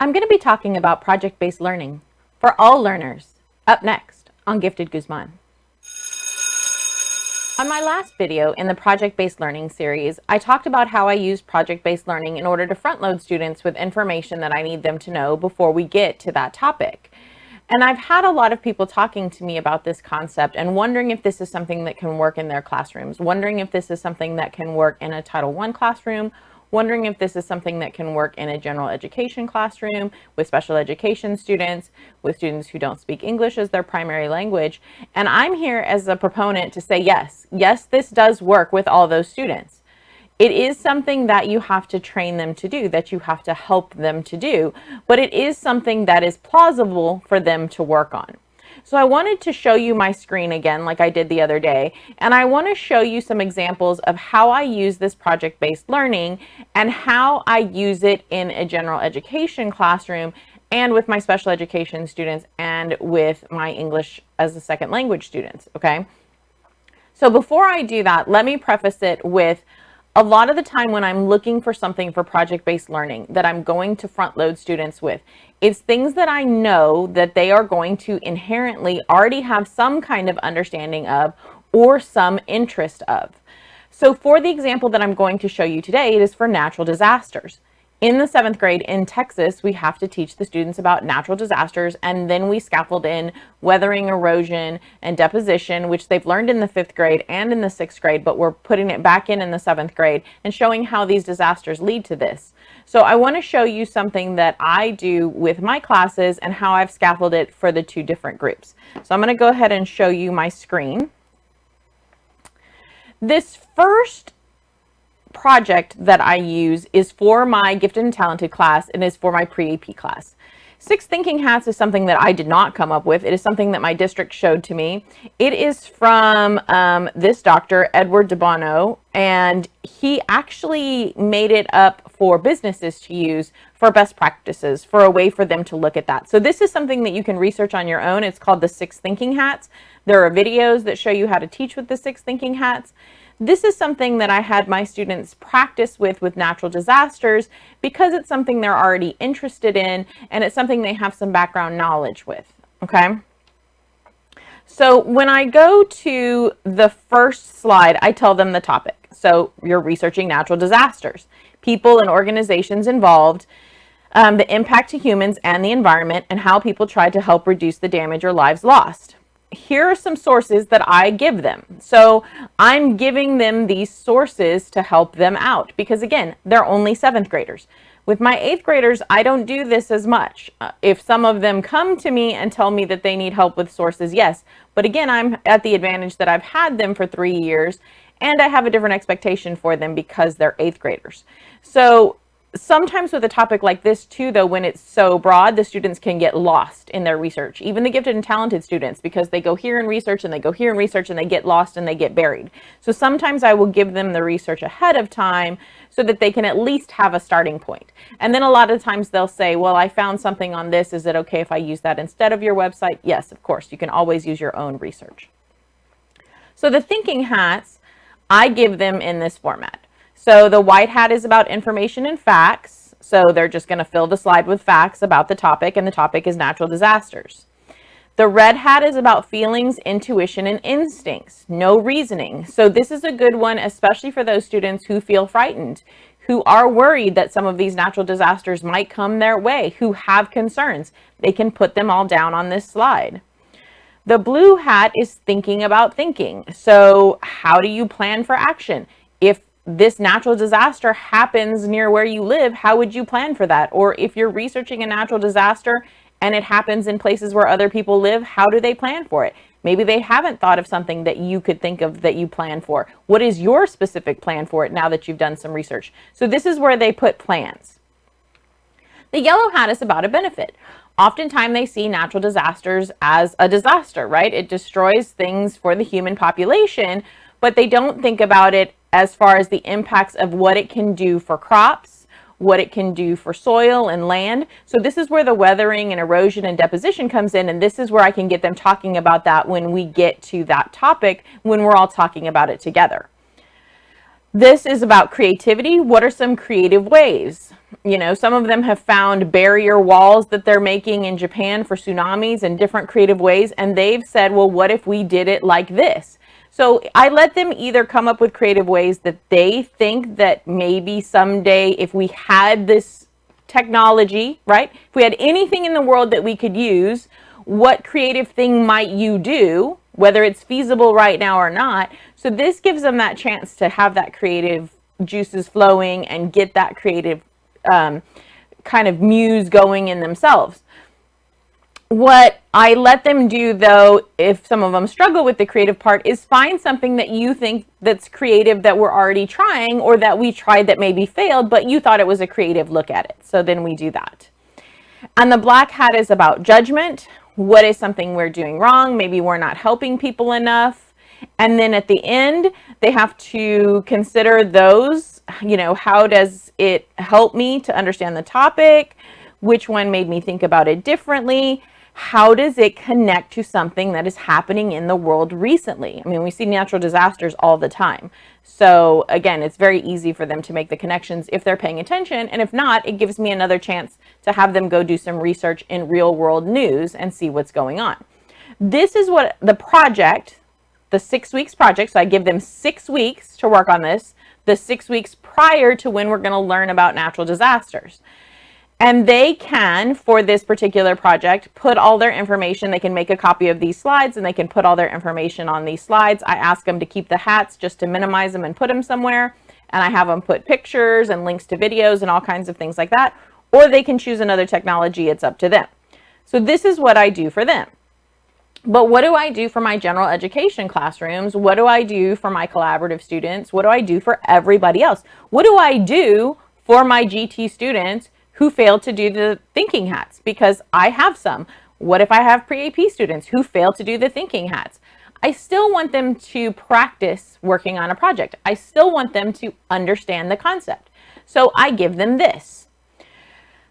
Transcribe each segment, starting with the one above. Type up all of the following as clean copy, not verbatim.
I'm going to be talking about project-based learning for all learners, up next on Gifted Guzman. On my last video in the project-based learning series, I talked about how I use project-based learning in order to front-load students with information that I need them to know before we get to that topic. And I've had a lot of people talking to me about this concept and wondering if this is something that can work in their classrooms, wondering if this is something that can work in a Title I classroom, wondering if this is something that can work in a general education classroom with special education students, with students who don't speak English as their primary language. And I'm here as a proponent to say yes, this does work with all those students. It is something that you have to train them to do, that you have to help them to do, but it is something that is plausible for them to work on. So I wanted to show you my screen again, like I did the other day, and I want to show you some examples of how I use this project-based learning and how I use it in a general education classroom and with my special education students and with my English as a second language students, okay? So before I do that, let me preface it with a lot of the time when I'm looking for something for project-based learning that I'm going to front load students with, it's things that I know that they are going to inherently already have some kind of understanding of or some interest of. So for the example that I'm going to show you today, it is for natural disasters. In the 7th grade in Texas, we have to teach the students about natural disasters, and then we scaffold in weathering, erosion, and deposition, which they've learned in the 5th grade and in the 6th grade, but we're putting it back in the 7th grade and showing how these disasters lead to this. So I want to show you something that I do with my classes and how I've scaffolded it for the two different groups. So I'm going to go ahead and show you my screen. This first project that I use is for my gifted and talented class and is for my pre-AP class. 6 thinking hats is something that I did not come up with. It is something that my district showed to me. It is from this doctor, Edward DeBono, and he actually made it up for businesses to use for best practices, for a way for them to look at that. So this is something that you can research on your own. It's called the 6 thinking hats. There are videos that show you how to teach with the 6 thinking hats. This is something that I had my students practice with natural disasters because it's something they're already interested in and it's something they have some background knowledge with, okay? So when I go to the first slide, I tell them the topic. So you're researching natural disasters, people and organizations involved, the impact to humans and the environment, and how people try to help reduce the damage or lives lost. Here are some sources that I give them. So I'm giving them these sources to help them out because, again, they're only 7th graders. With my 8th graders, I don't do this as much. If some of them come to me and tell me that they need help with sources, yes. But again, I'm at the advantage that I've had them for 3 years and I have a different expectation for them because they're 8th graders. So sometimes with a topic like this too, though, when it's so broad, the students can get lost in their research, even the gifted and talented students, because they go here and research and they go here and research and they get lost and they get buried. So sometimes I will give them the research ahead of time so that they can at least have a starting point. And then a lot of times they'll say, well, I found something on this. Is it okay if I use that instead of your website? Yes, of course. You can always use your own research. So the thinking hats, I give them in this format. So the white hat is about information and facts. So they're just going to fill the slide with facts about the topic, and the topic is natural disasters. The red hat is about feelings, intuition, and instincts, no reasoning. So this is a good one, especially for those students who feel frightened, who are worried that some of these natural disasters might come their way, who have concerns. They can put them all down on this slide. The blue hat is thinking about thinking. So how do you plan for action? If this natural disaster happens near where you live, how would you plan for that? Or if you're researching a natural disaster and it happens in places where other people live, how do they plan for it? Maybe they haven't thought of something that you could think of that you plan for. What is your specific plan for it now that you've done some research? So this is where they put plans. The yellow hat is about a benefit. Oftentimes they see natural disasters as a disaster, right? It destroys things for the human population, but they don't think about it as far as the impacts of what it can do for crops, what it can do for soil and land. So this is where the weathering and erosion and deposition comes in, and this is where I can get them talking about that when we get to that topic, when we're all talking about it together. This is about creativity. What are some creative ways? You know, some of them have found barrier walls that they're making in Japan for tsunamis and different creative ways. And they've said, well, what if we did it like this? So I let them either come up with creative ways that they think that maybe someday, if we had this technology, right? If we had anything in the world that we could use, what creative thing might you do, whether it's feasible right now or not? So this gives them that chance to have that creative juices flowing and get that creative kind of muse going in themselves. What I let them do, though, if some of them struggle with the creative part, is find something that you think that's creative that we're already trying, or that we tried that maybe failed, but you thought it was a creative look at it. So then we do that. And the black hat is about judgment. What is something we're doing wrong? Maybe we're not helping people enough. And then at the end, they have to consider those, you know, how does it help me to understand the topic? Which one made me think about it differently? How does it connect to something that is happening in the world recently? I mean, we see natural disasters all the time. So again, it's very easy for them to make the connections if they're paying attention. And if not, it gives me another chance to have them go do some research in real world news and see what's going on. This is what the project, the 6 weeks project, so I give them 6 weeks to work on this, the 6 weeks prior to when we're going to learn about natural disasters. And they can, for this particular project, put all their information. They can make a copy of these slides and they can put all their information on these slides. I ask them to keep the hats just to minimize them and put them somewhere. And I have them put pictures and links to videos and all kinds of things like that. Or they can choose another technology. It's up to them. So this is what I do for them. But what do I do for my general education classrooms? What do I do for my collaborative students? What do I do for everybody else? What do I do for my GT students who failed to do the thinking hats? Because I have some. What if I have pre-AP students who fail to do the thinking hats? I still want them to practice working on a project. I still want them to understand the concept. So I give them this.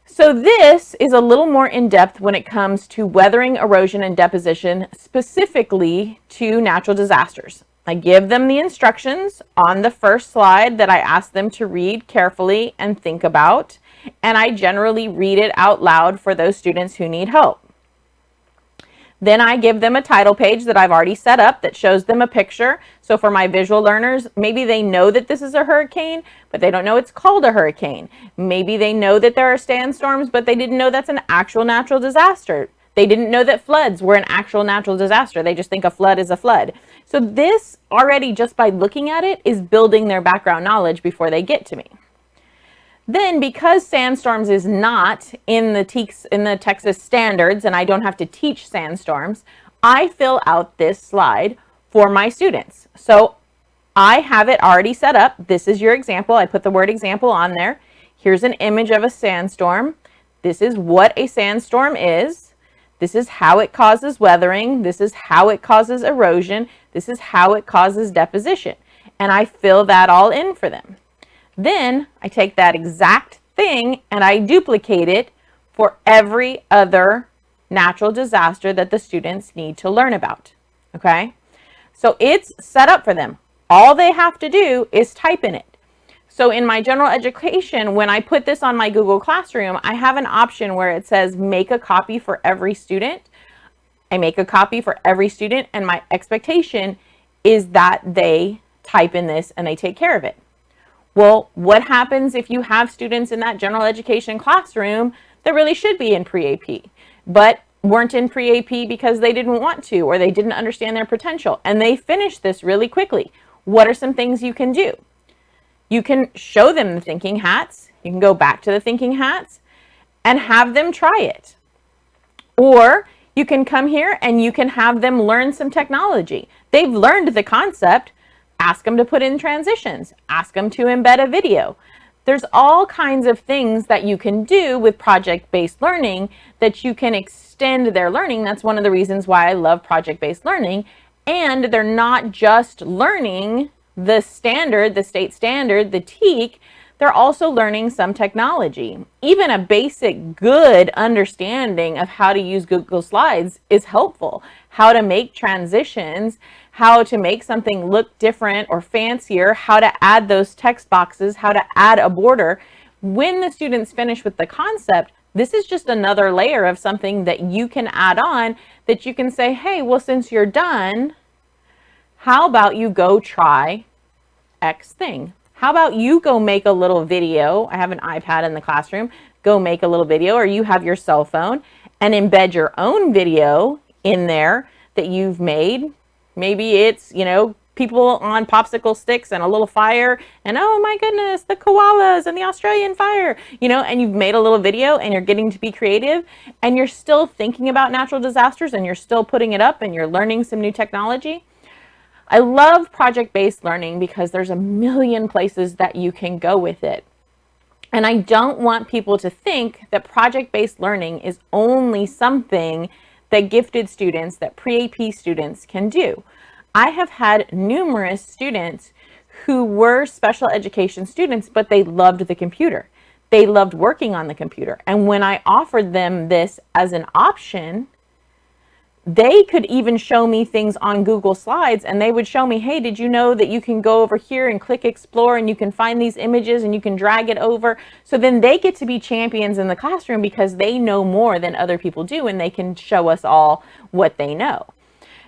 So this is a little more in-depth when it comes to weathering, erosion, and deposition, specifically to natural disasters. I give them the instructions on the first slide that I ask them to read carefully and think about, and I generally read it out loud for those students who need help. Then I give them a title page that I've already set up that shows them a picture. So for my visual learners, maybe they know that this is a hurricane, but they don't know it's called a hurricane. Maybe they know that there are sandstorms, but they didn't know that's an actual natural disaster. They didn't know that floods were an actual natural disaster. They just think a flood is a flood. So this already, just by looking at it, is building their background knowledge before they get to me. Then, because sandstorms is not in the Texas standards, and I don't have to teach sandstorms, I fill out this slide for my students. So I have it already set up. This is your example. I put the word example on there. Here's an image of a sandstorm. This is what a sandstorm is. This is how it causes weathering. This is how it causes erosion. This is how it causes deposition. And I fill that all in for them. Then I take that exact thing and I duplicate it for every other natural disaster that the students need to learn about. Okay? So it's set up for them. All they have to do is type in it. So in my general education, when I put this on my Google Classroom, I have an option where it says make a copy for every student. I make a copy for every student, and my expectation is that they type in this and they take care of it. Well, what happens if you have students in that general education classroom that really should be in pre-AP, but weren't in pre-AP because they didn't want to, or they didn't understand their potential, and they finished this really quickly? What are some things you can do? You can show them the thinking hats. You can go back to the thinking hats and have them try it. Or you can come here and you can have them learn some technology. They've learned the concept. Ask them to put in transitions. Ask them to embed a video. There's all kinds of things that you can do with project-based learning that you can extend their learning. That's one of the reasons why I love project-based learning. And they're not just learning the standard, the state standard, the TEK, they're also learning some technology. Even a basic good understanding of how to use Google Slides is helpful. How to make transitions, how to make something look different or fancier, how to add those text boxes, how to add a border. When the students finish with the concept, this is just another layer of something that you can add on, that you can say, hey, well, since you're done, how about you go try X thing? How about you go make a little video? I have an iPad in the classroom. Go make a little video, or you have your cell phone and embed your own video in there that you've made. Maybe it's, people on popsicle sticks and a little fire, and oh my goodness, the koalas and the Australian fire, and you've made a little video and you're getting to be creative, and you're still thinking about natural disasters, and you're still putting it up, and you're learning some new technology. I love project-based learning because there's a million places that you can go with it. And I don't want people to think that project-based learning is only something that gifted students, that pre-AP students can do. I have had numerous students who were special education students, but they loved the computer. They loved working on the computer. And when I offered them this as an option, they could even show me things on Google Slides, and they would show me, hey, did you know that you can go over here and click explore and you can find these images and you can drag it over? So then they get to be champions in the classroom because they know more than other people do, and they can show us all what they know.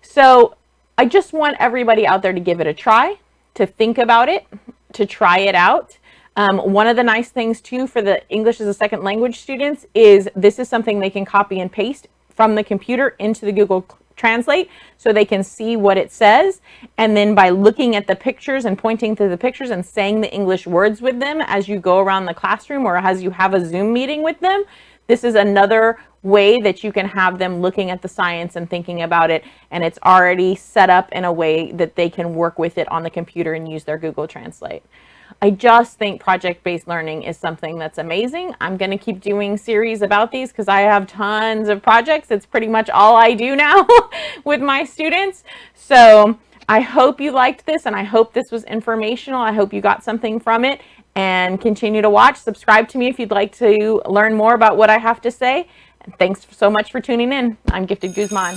So I just want everybody out there to give it a try, to think about it, to try it out. One of the nice things too for the English as a second language students is this is something they can copy and paste from the computer into the Google Translate, so they can see what it says. And then by looking at the pictures and pointing to the pictures and saying the English words with them as you go around the classroom or as you have a Zoom meeting with them, this is another way that you can have them looking at the science and thinking about it, and it's already set up in a way that they can work with it on the computer and use their Google Translate. I just think project-based learning is something that's amazing. I'm going to keep doing series about these because I have tons of projects. It's pretty much all I do now with my students. So I hope you liked this, and I hope this was informational. I hope you got something from it, and continue to watch. Subscribe to me if you'd like to learn more about what I have to say. And thanks so much for tuning in. I'm Gifted Guzman.